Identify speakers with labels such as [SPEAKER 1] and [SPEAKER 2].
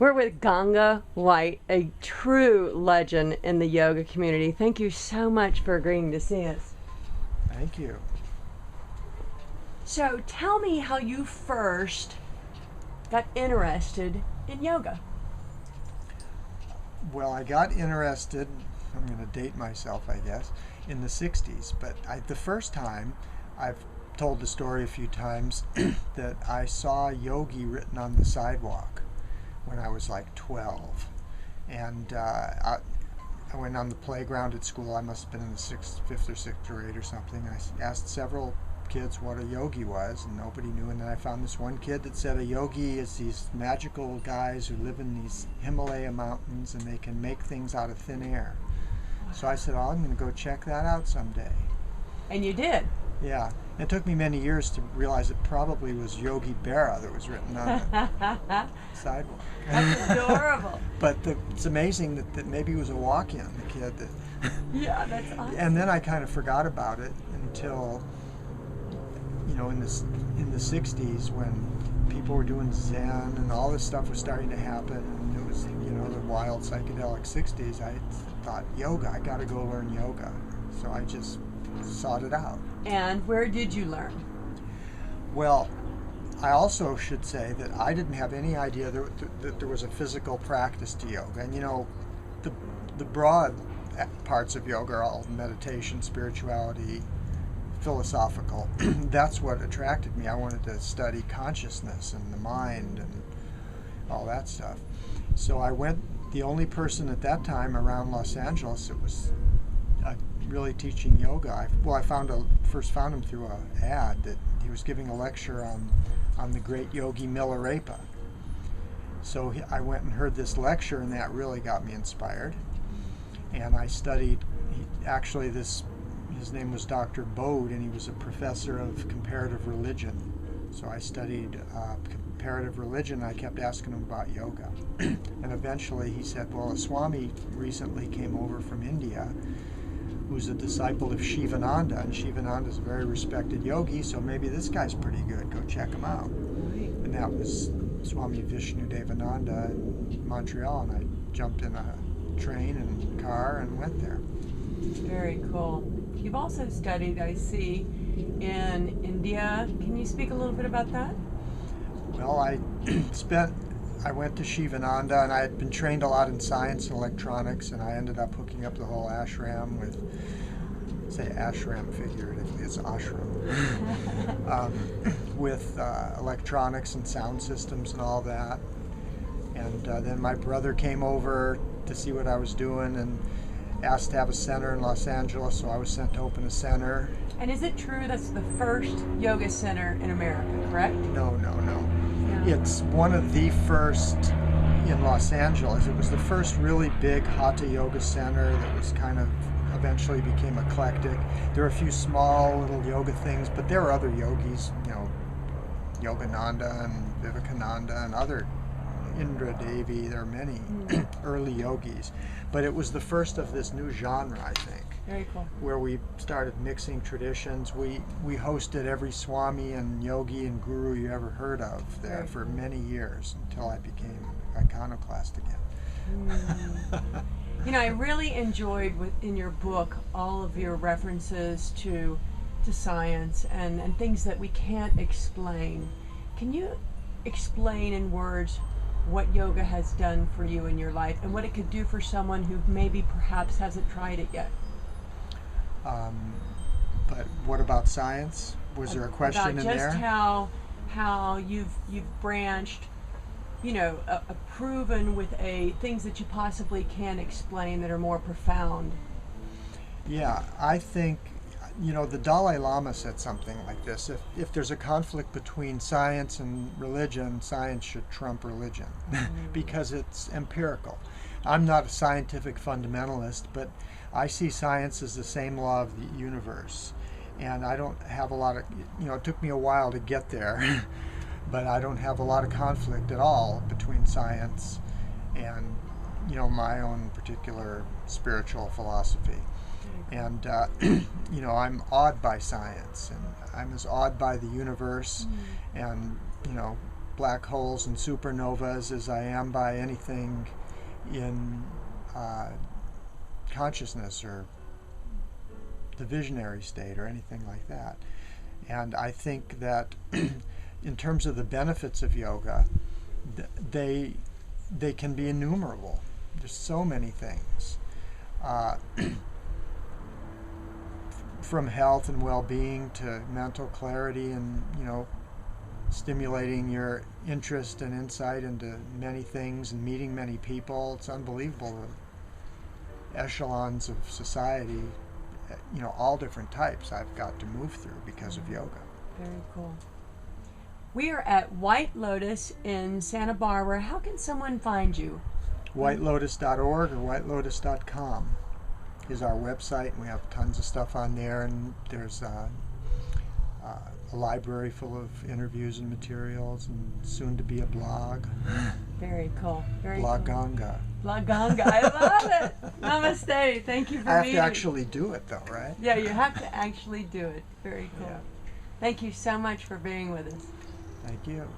[SPEAKER 1] We're with Ganga White, a true legend in the yoga community. Thank you so much for agreeing to see us.
[SPEAKER 2] Thank you.
[SPEAKER 1] So tell me how you first got interested in yoga.
[SPEAKER 2] Well, I got interested, I'm going to date myself, I guess, in the 60s. But the first time, I've told the story a few times, that I saw yogi written on the sidewalk when I was like 12. And I went on the playground at school. I must have been in the fifth or sixth grade or something. I asked several kids what a yogi was, and nobody knew. And then I found this one kid that said a yogi is these magical guys who live in these Himalaya mountains and they can make things out of thin air. So I said, oh, I'm going to go check that out someday.
[SPEAKER 1] And you did?
[SPEAKER 2] Yeah. It took me many years to realize it probably was Yogi Berra that was written on the sidewalk.
[SPEAKER 1] That's adorable.
[SPEAKER 2] But it's amazing that maybe it was a walk-in, the kid.
[SPEAKER 1] Yeah, that's awesome.
[SPEAKER 2] And then I kind of forgot about it until, you know, in the 60s when people were doing Zen and all this stuff was starting to happen, and it was, you know, the wild psychedelic 60s. I thought, yoga, I got to go learn yoga. So I just sought it out.
[SPEAKER 1] And where did you learn?
[SPEAKER 2] Well, I also should say that I didn't have any idea that there was a physical practice to yoga. And you know, the broad parts of yoga are all meditation, spirituality, philosophical. That's what attracted me. I wanted to study consciousness and the mind and all that stuff. So I went, the only person at that time around Los Angeles that was really teaching yoga. I first found him through an ad that he was giving a lecture on the great yogi Milarepa. So I went and heard this lecture, and that really got me inspired. And I studied, his name was Dr. Bode, and he was a professor of comparative religion. So I studied comparative religion. I kept asking him about yoga. And eventually he said, well, a Swami recently came over from India who's a disciple of Shivananda, and Shivananda is a very respected yogi, so maybe this guy's pretty good. Go check him out. And that was Swami Vishnudevananda in Montreal, and I jumped in a train and car and went there.
[SPEAKER 1] Very cool. You've also studied, I see, in India. Can you speak a little bit about that?
[SPEAKER 2] Well, I went to Shivananda, and I had been trained a lot in science and electronics, and I ended up hooking up the whole ashram with, say ashram figuratively, it's ashram, with electronics and sound systems and all that. And then my brother came over to see what I was doing and asked to have a center in Los Angeles, so I was sent to open a center.
[SPEAKER 1] And is it true that's the first yoga center in America, correct?
[SPEAKER 2] No. It's one of the first in Los Angeles. It was the first really big hatha yoga center that was kind of eventually became eclectic. There were a few small little yoga things, but there were other yogis, you know, Yogananda and Vivekananda and other Indra Devi. There are many early yogis. But it was the first of this new genre, I think.
[SPEAKER 1] Very cool.
[SPEAKER 2] Where we started mixing traditions. We hosted every Swami and yogi and guru you ever heard of there for many years until I became iconoclast again.
[SPEAKER 1] You know, I really enjoyed in your book all of your references to science and things that we can't explain. Can you explain in words what yoga has done for you in your life and what it could do for someone who maybe perhaps hasn't tried it yet?
[SPEAKER 2] But what about science? Was there a question in there?
[SPEAKER 1] Just how you've branched, you know, a proven with things that you possibly can explain that are more profound.
[SPEAKER 2] Yeah, I think, you know, the Dalai Lama said something like this: if there's a conflict between science and religion, science should trump religion because it's empirical. I'm not a scientific fundamentalist, but I see science as the same law of the universe. And I don't have a lot of, you know, it took me a while to get there, but I don't have a lot of conflict at all between science and, you know, my own particular spiritual philosophy. And, you know, I'm awed by science, and I'm as awed by the universe and, you know, black holes and supernovas as I am by anything in consciousness or the visionary state or anything like that. And I think that in terms of the benefits of yoga, they can be innumerable. There's so many things. From health and well-being to mental clarity and, stimulating your interest and insight into many things and meeting many people. It's unbelievable, the echelons of society, all different types I've got to move through because of yoga.
[SPEAKER 1] Very cool. We are at White Lotus in Santa Barbara. How can someone find you?
[SPEAKER 2] WhiteLotus.org or WhiteLotus.com is our website, and we have tons of stuff on there, and there's a library full of interviews and materials, and soon to be a blog.
[SPEAKER 1] Very cool. Very
[SPEAKER 2] Blog
[SPEAKER 1] cool.
[SPEAKER 2] Ganga.
[SPEAKER 1] Blog Ganga. I love it. Namaste. Thank you for
[SPEAKER 2] I have
[SPEAKER 1] meeting.
[SPEAKER 2] to actually do it, though, right?
[SPEAKER 1] Yeah, you have to actually do it. Very cool.
[SPEAKER 2] Yeah.
[SPEAKER 1] Thank you so much for being with us.
[SPEAKER 2] Thank you.